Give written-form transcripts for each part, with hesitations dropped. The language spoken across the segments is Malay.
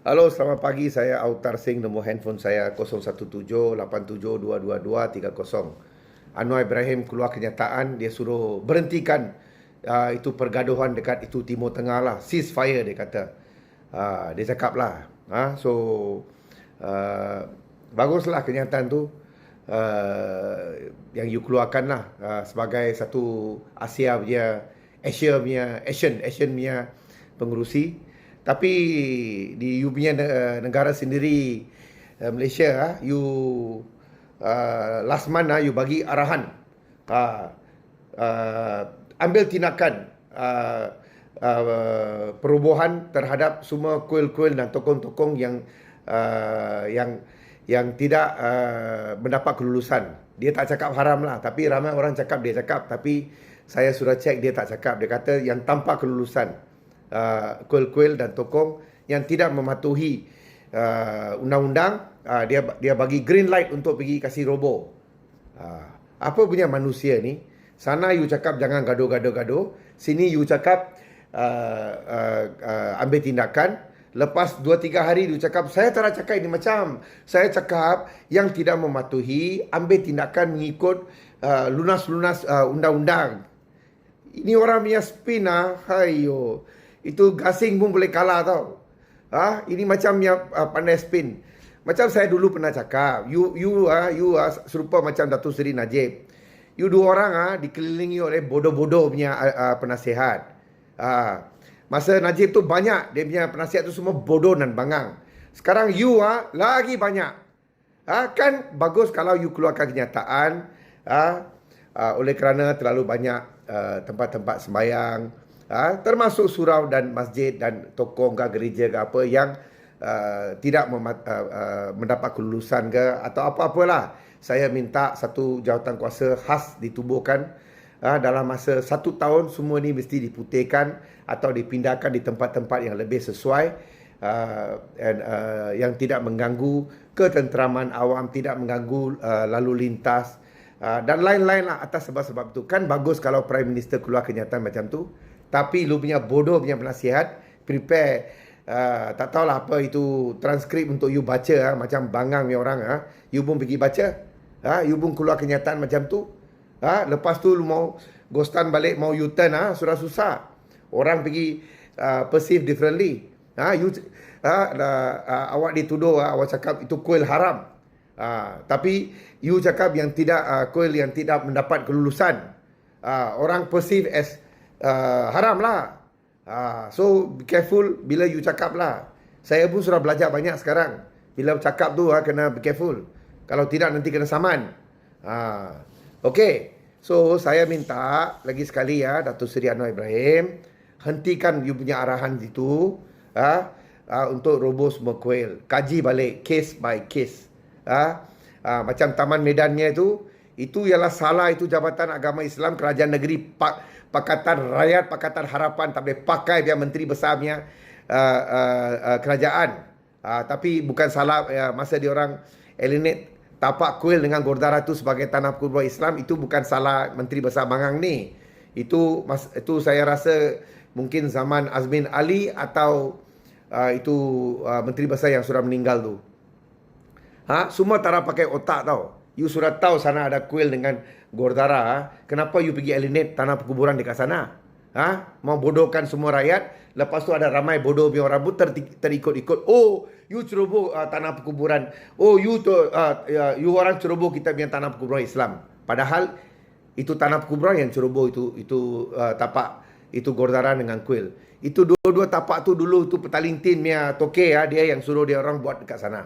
Halo, selamat pagi. Saya Autar Singh. Nombor handphone saya 0178722230. Anwar Ibrahim keluar kenyataan, dia suruh berhentikan itu pergaduhan dekat itu Timur Tengah lah. Ceasefire dia kata. Dia cakap lah. So, baguslah kenyataan tu. Yang you keluarkan lah sebagai satu Asia punya Asian punya pengerusi. Tapi di you punya negara sendiri, Malaysia, you last month you bagi arahan, ambil tindakan perubahan terhadap semua kuil-kuil dan tokong-tokong yang tidak mendapat kelulusan. Dia tak cakap haram lah, tapi ramai orang cakap dia cakap, tapi saya sudah cek dia tak cakap. Dia kata yang tanpa kelulusan, kuil-kuil dan tokong yang tidak mematuhi undang-undang, dia bagi green light untuk pergi kasih roboh. Apa punya manusia ni? Sana you cakap jangan gaduh-gaduh-gaduh, sini you cakap ambil tindakan. Lepas 2-3 hari you cakap saya tak nak cakap ini macam. Saya cakap yang tidak mematuhi ambil tindakan mengikut lunas-lunas undang-undang. Ini orang punya spin hayo. Itu gasing pun boleh kalah tau. Ini macam yang pandai spin. Macam saya dulu pernah cakap, you serupa macam Datuk Seri Najib. You dua orang dikelilingi oleh bodoh-bodoh punya penasihat. Masa Najib tu banyak, dia punya penasihat tu semua bodoh dan bangang. Sekarang you lagi banyak. Kan bagus kalau you keluarkan kenyataan oleh kerana terlalu banyak tempat-tempat sembahyang, termasuk surau dan masjid dan tokong ke gereja ke apa yang tidak mendapat kelulusan ke atau apa-apalah. Saya minta satu jawatan kuasa khas ditubuhkan dalam masa 1 tahun. Semua ni mesti diputihkan atau dipindahkan di tempat-tempat yang lebih sesuai, yang tidak mengganggu ketenteraman awam, tidak mengganggu lalu lintas dan lain-lain lah. Atas sebab-sebab itu kan bagus kalau Prime Minister keluar kenyataan macam tu. Tapi lu punya bodoh punya penasihat prepare tak tahulah apa itu transkrip untuk you baca macam bangang ni orang. You pun pergi baca, you pun keluar kenyataan macam tu. Lepas tu lu mau ghostan balik, mau U-turn, susah-susah. Orang pergi perceive differently. Awak dituduh, awak cakap itu kuil haram. Tapi you cakap yang tidak kuil yang tidak mendapat kelulusan. Orang perceive as haram lah. So be careful bila you cakap lah. Saya pun sudah belajar banyak sekarang. Bila cakap tu kena be careful. Kalau tidak nanti kena saman. Okay. So saya minta lagi sekali Datuk Seri Anwar Ibrahim, hentikan you punya arahan itu untuk roboh semua kuil. Kaji balik case by case. Macam Taman Medannya itu ialah salah. Itu Jabatan Agama Islam Kerajaan Negeri Pakatan Rakyat, Pakatan Harapan. Tak boleh pakai biar menteri besarnya kerajaan. Tapi bukan salah masa diorang eliminate tapak kuil dengan Gurdara itu sebagai tanah kubur Islam. Itu bukan salah menteri besar bangang ni. Itu saya rasa mungkin zaman Azmin Ali atau itu menteri besar yang sudah meninggal tu. Semua tak nak pakai otak tau. You sudah tahu sana ada kuil dengan Gurdara. Kenapa you pergi eliminate tanah perkuburan dekat sana? Mau bodohkan semua rakyat. Lepas tu ada ramai bodoh punya orang pun terikut-ikut. Oh, you ceroboh tanah perkuburan. Oh, you orang ceroboh kita punya tanah perkuburan Islam. Padahal itu tanah perkuburan yang ceroboh itu tapak itu Gurdara dengan kuil. Itu dua-dua tapak tu dulu tu Petalintin punya toke dia yang suruh dia orang buat dekat sana.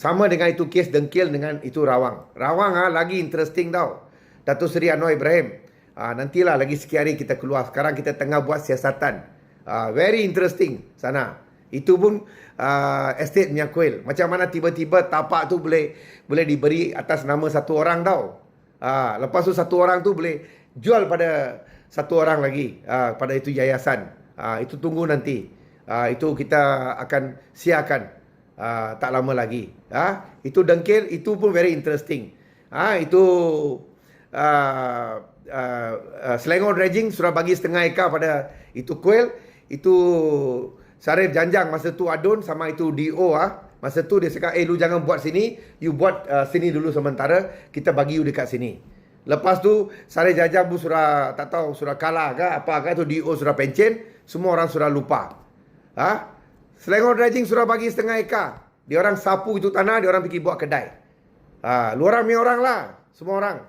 Sama dengan itu kes dengkil dengan itu Rawang. Rawang lagi interesting tau. Datuk Seri Anwar Ibrahim. Nantilah lagi sekian hari kita keluar. Sekarang kita tengah buat siasatan. Very interesting sana. Itu pun estate punya kuil. Macam mana tiba-tiba tapak tu boleh diberi atas nama satu orang tau. Lepas tu satu orang tu boleh jual pada satu orang lagi. Pada itu yayasan. Itu tunggu nanti. Itu kita akan siarkan. Tak lama lagi. Itu dengkil, itu pun very interesting. Itu Selangor Dredging sudah bagi setengah ekar pada itu kuil. Itu Sarif Janjang masa tu adun sama itu DO Masa tu dia cakap, lu jangan buat sini, you buat sini dulu sementara, kita bagi you dekat sini. Lepas tu Sarif Janjang pun surah, tak tahu surah kalah ke apa ke tu, DO surah pencen, semua orang surah lupa. Selangor Dredging surah bagi setengah ekar. Dia orang sapu itu tanah, dia orang pergi buat kedai. Lu orang punya orang lah, semua orang.